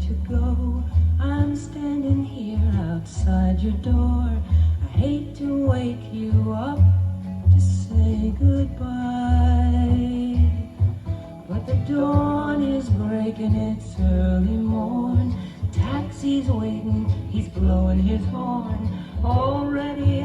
to go. I'm standing here outside your door. I hate to wake you up to say goodbye, but the dawn is breaking, it's early morn. Taxi's waiting, he's blowing his horn. Already